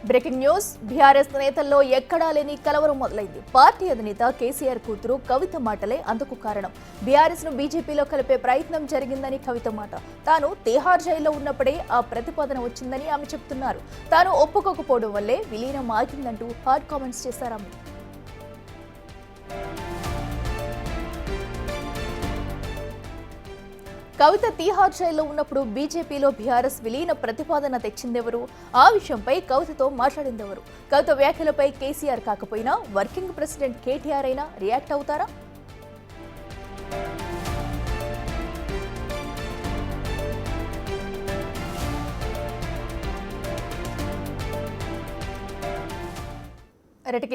Breaking news BRS నేతల్లో ఎక్కడా లేని కలవరం మొదలైంది. పార్టీ అధినేత కేసీఆర్ కూతురు కవిత మాటలే అందుకు కారణం. బీఆర్ఎస్ ను బీజేపీలో కలిపే ప్రయత్నం జరిగిందని కవిత మాట. తాను తిహార్ జైల్లో ఉన్నప్పుడే ఆ ప్రతిపాదన వచ్చిందని ఆమె చెబుతున్నారు. తాను ఒప్పుకోకపోవడం వల్లే విలీనం ఆగిందంటూ హాట్ కామెంట్స్ చేశారు ఆమె. కవిత తిహార్ జైల్లో ఉన్నప్పుడు బీజేపీలో బీఆర్ఎస్ విలీన ప్రతిపాదన తెచ్చిందెవరు? ఆ విషయంపై కవితతో మాట్లాడిందెవరు? కవిత వ్యాఖ్యలపై కేసీఆర్ కాకపోయినా వర్కింగ్ ప్రెసిడెంట్ కేటీఆర్ అయినా రియాక్ట్ అవుతారా?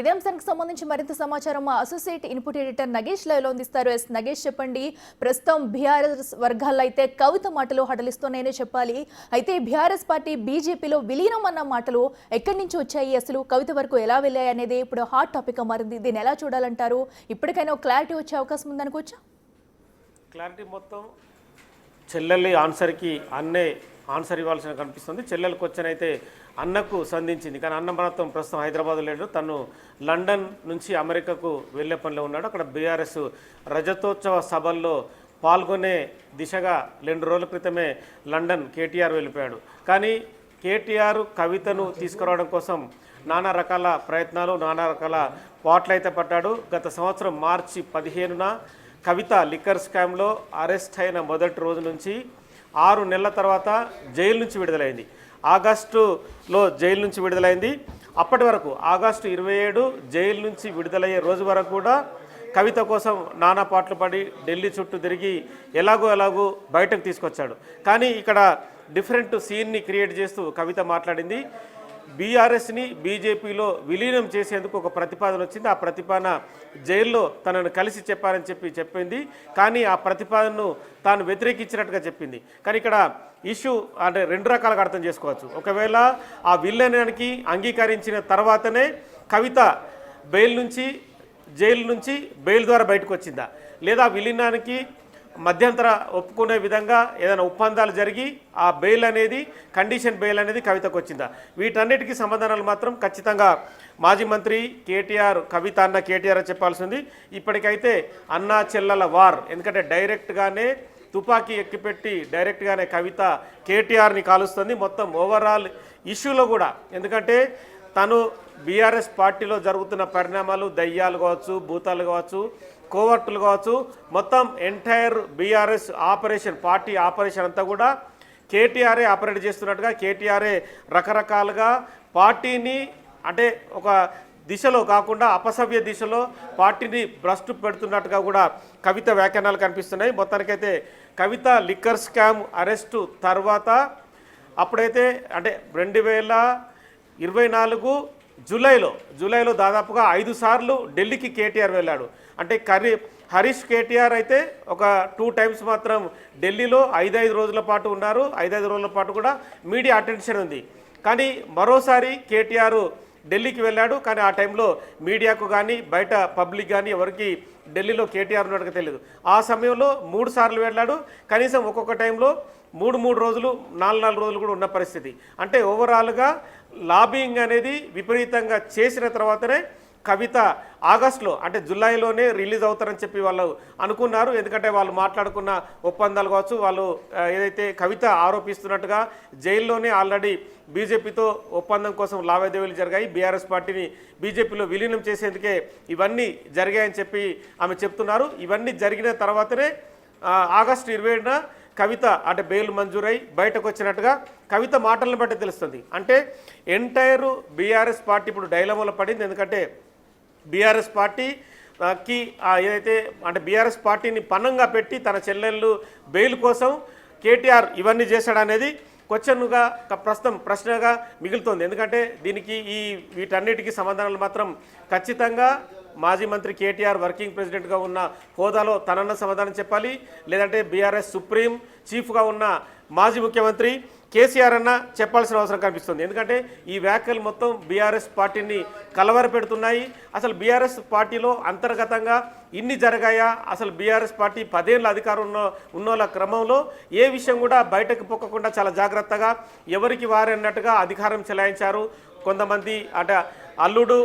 ఇదే అంశానికి సంబంధించి మరింత సమాచారం మా అసోసియేట్ ఇన్పుట్ ఎడిటర్ నగేష్ లైవ్లో అందిస్తారు. నగేష్, చెప్పండి. ప్రస్తుతం బీఆర్ఎస్ వర్గాల్లో అయితే కవిత మాటలు హడలిస్తున్నాయనే చెప్పాలి. అయితే బీఆర్ఎస్ పార్టీ బీజేపీలో విలీనం అన్న మాటలు ఎక్కడి నుంచి వచ్చాయి, అసలు కవిత వరకు ఎలా వెళ్ళాయి అనేది ఇప్పుడు హాట్ టాపిక్ మారింది. దీన్ని ఎలా చూడాలంటారు? ఇప్పటికైనా క్లారిటీ వచ్చే అవకాశం ఉందనుకోవచ్చా? క్లారిటీ మొత్తం చెల్లెలి ఆన్సర్కి అన్నే ఆన్సర్ ఇవ్వాల్సిన కనిపిస్తుంది. చెల్లెలకు వచ్చనైతే అన్నకు సంధించింది. కానీ అన్న మాత్రం ప్రస్తుతం హైదరాబాద్ లేడు. తను లండన్ నుంచి అమెరికాకు వెళ్లే పనిలో ఉన్నాడు. అక్కడ బీఆర్ఎస్ రజతోత్సవ సభల్లో పాల్గొనే దిశగా 2 రోజుల క్రితమే లండన్ కేటీఆర్ వెళ్ళిపోయాడు. కానీ కేటీఆర్ కవితను తీసుకురావడం కోసం నానా రకాల ప్రయత్నాలు, నానా రకాల పాటలు అయితే పట్టాడు. గత సంవత్సరం మార్చి 15న కవిత లిక్కర్ స్కామ్లో అరెస్ట్ అయిన మొదటి రోజు నుంచి 6 నెలల తర్వాత జైలు నుంచి విడుదలైంది. ఆగస్టులో జైలు నుంచి విడుదలైంది. అప్పటి వరకు ఆగస్టు 27 జైలు నుంచి విడుదలయ్యే రోజు వరకు కూడా కవిత కోసం నానా పాటలు పడి ఢిల్లీ చుట్టూ తిరిగి ఎలాగో బయటకు తీసుకొచ్చాడు. కానీ ఇక్కడ డిఫరెంట్ సీన్ని క్రియేట్ చేస్తూ కవిత మాట్లాడింది. బీఆర్ఎస్ని బీజేపీలో విలీనం చేసేందుకు ఒక ప్రతిపాదన వచ్చింది. ఆ ప్రతిపాదన జైల్లో తనను కలిసి చెప్పారని చెప్పింది. కానీ ఆ ప్రతిపాదనను తాను వ్యతిరేకించినట్టుగా చెప్పింది. కానీ ఇక్కడ ఇష్యూ అంటే 2 రకాలుగా అర్థం చేసుకోవచ్చు. ఒకవేళ ఆ విలీనానికి అంగీకరించిన తర్వాతనే కవిత జైలు నుంచి బెయిల్ ద్వారా బయటకు వచ్చిందా, లేదా విలీనానికి మధ్యంతర ఒప్పుకునే విధంగా ఏదైనా ఒప్పందాలు జరిగి ఆ బెయిల్ అనేది కండిషన్ బెయిల్ అనేది కవితకు వచ్చిందా? వీటన్నిటికీ సమాధానాలు మాత్రం ఖచ్చితంగా మాజీ మంత్రి కేటీఆర్, కవిత అన్న కేటీఆర్ చెప్పాల్సింది. ఇప్పటికైతే అన్నా చెల్లెల వార్, ఎందుకంటే డైరెక్ట్గానే తుపాకీ ఎక్కిపెట్టి డైరెక్ట్గానే కవిత కేటీఆర్ని కాలుస్తుంది. మొత్తం ఓవరాల్ ఇష్యూలో కూడా, ఎందుకంటే తను బీఆర్ఎస్ పార్టీలో జరుగుతున్న పరిణామాలు, దయ్యాలు కావచ్చు, భూతాలు కావచ్చు, కోవర్టులు కావచ్చు, మొత్తం entire BRS operation, party operation అంతా కూడా కేటీఆర్ఏ ఆపరేట్ చేస్తున్నట్టుగా, కేటీఆర్ఏ రకరకాలుగా పార్టీని అంటే ఒక దిశలో కాకుండా అపసవ్య దిశలో పార్టీని భ్రష్టు పెడుతున్నట్టుగా కూడా కవిత వ్యాఖ్యానాలు కనిపిస్తున్నాయి. మొత్తానికైతే కవిత లిక్కర్ స్కామ్ అరెస్టు తర్వాత అప్పుడైతే అంటే 2024 జూలైలో దాదాపుగా 5 సార్లు ఢిల్లీకి కేటీఆర్ వెళ్ళాడు. అంటే హరీష్ కేటీఆర్ అయితే ఒక 2 టైమ్స్ మాత్రం ఢిల్లీలో 5 రోజుల పాటు ఉన్నారు. 5 రోజుల పాటు కూడా మీడియా అటెన్షన్ ఉంది. కానీ మరోసారి కేటీఆర్ ఢిల్లీకి వెళ్ళాడు. కానీ ఆ టైంలో మీడియాకు కానీ బయట పబ్లిక్ కానీ ఎవరికి ఢిల్లీలో కేటీఆర్ ఉన్నట్టుగా తెలియదు. ఆ సమయంలో 3 సార్లు వెళ్ళాడు. కనీసం ఒక్కొక్క టైంలో 3 రోజులు, 4 రోజులు కూడా ఉన్న పరిస్థితి. అంటే ఓవరాల్గా లాబింగ్ అనేది విపరీతంగా చేసిన తర్వాతనే కవిత ఆగస్టులో అంటే జూలైలోనే రిలీజ్ అవుతారని చెప్పి వాళ్ళు అనుకున్నారు. ఎందుకంటే వాళ్ళు మాట్లాడుకున్న ఒప్పందాలు కావచ్చు, వాళ్ళు ఏదైతే కవిత ఆరోపిస్తున్నట్టుగా జైల్లోనే ఆల్రెడీ బీజేపీతో ఒప్పందం కోసం లావాదేవీలు జరిగాయి. బీఆర్ఎస్ పార్టీని బీజేపీలో విలీనం చేసేందుకే ఇవన్నీ జరిగాయని చెప్పి ఆమె చెప్తున్నారు. ఇవన్నీ జరిగిన తర్వాతనే ఆగస్టు 27న కవిత అంటే బెయిల్ మంజూరై బయటకు వచ్చినట్టుగా కవిత మాటలను బట్టి తెలుస్తుంది. అంటే ఎంటైర్ బీఆర్ఎస్ పార్టీ ఇప్పుడు డైలమాలో పడింది. ఎందుకంటే బీఆర్ఎస్ పార్టీకి ఏదైతే అంటే బీఆర్ఎస్ పార్టీని పన్నంగా పెట్టి తన చెల్లెళ్ళు బెయిల్ కోసం కేటీఆర్ ఇవన్నీ చేశాడనేది క్వశ్చన్గా ప్రస్తుతం ప్రశ్నగా మిగులుతోంది. ఎందుకంటే దీనికి వీటన్నిటికీ సమాధానాలు మాత్రం ఖచ్చితంగా మాజీ మంత్రి కేటీఆర్ వర్కింగ్ ప్రెసిడెంట్గా ఉన్న హోదాలో తనన్న సమాధానం చెప్పాలి. లేదంటే బీఆర్ఎస్ సుప్రీం చీఫ్గా ఉన్న మాజీ ముఖ్యమంత్రి కేసీఆర్ అన్న చెప్పాల్సిన అవసరం కనిపిస్తుంది. ఎందుకంటే ఈ వ్యాఖ్యలు మొత్తం బీఆర్ఎస్ పార్టీని కలవర పెడుతున్నాయి. అసలు బీఆర్ఎస్ పార్టీలో అంతర్గతంగా ఇన్ని జరిగాయా? అసలు బీఆర్ఎస్ పార్టీ 10 ఏళ్ళ అధికారం ఉన్నోళ్ళ క్రమంలో ఏ విషయం కూడా బయటకు పొక్కకుండా చాలా జాగ్రత్తగా ఎవరికి వారన్నట్టుగా అధికారం చెలాయించారు. కొంతమంది అంటే అల్లుడు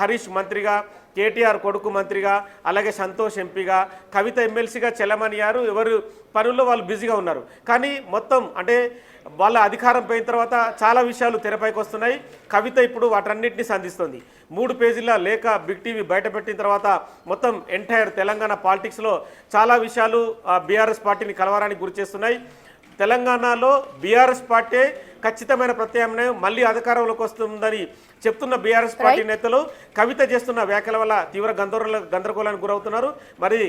హరీష్ మంత్రిగా, కేటీఆర్ కొడుకు మంత్రిగా, అలాగే సంతోష్ ఎంపీగా, కవిత ఎమ్మెల్సీగా చెల్లమనియారు. ఎవరు పనుల్లో వాళ్ళు బిజీగా ఉన్నారు. కానీ మొత్తం అంటే వాళ్ళ అధికారం పోయిన తర్వాత చాలా విషయాలు తెరపైకి వస్తున్నాయి. కవిత ఇప్పుడు వాటన్నిటిని సంధిస్తుంది. 3 పేజీల లేఖ బిగ్ టీవీ బయటపెట్టిన తర్వాత మొత్తం ఎంటైర్ తెలంగాణ పాలిటిక్స్లో చాలా విషయాలు బీఆర్ఎస్ పార్టీని కలవరానికి గురిచేస్తున్నాయి. తెలంగాణలో బీఆర్ఎస్ పార్టీ ఖచ్చితమైన ప్రత్యామ్నాయం మళ్ళీ అధికారంలోకి వస్తుందని చెప్తున్న బీఆర్ఎస్ పార్టీ నేతలు కవిత చేస్తున్న వ్యాఖ్యల వల్ల తీవ్ర గందరగోళానికి గురవుతున్నారు. మరి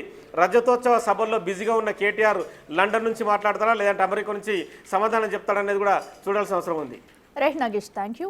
రజతోత్సవ సభల్లో బిజీగా ఉన్న కేటీఆర్ లండన్ నుంచి మాట్లాడతారా లేదంటే అమెరికా నుంచి సమాధానం చెప్తాడనేది కూడా చూడాల్సిన అవసరం ఉంది. Right Nagesh, thank you.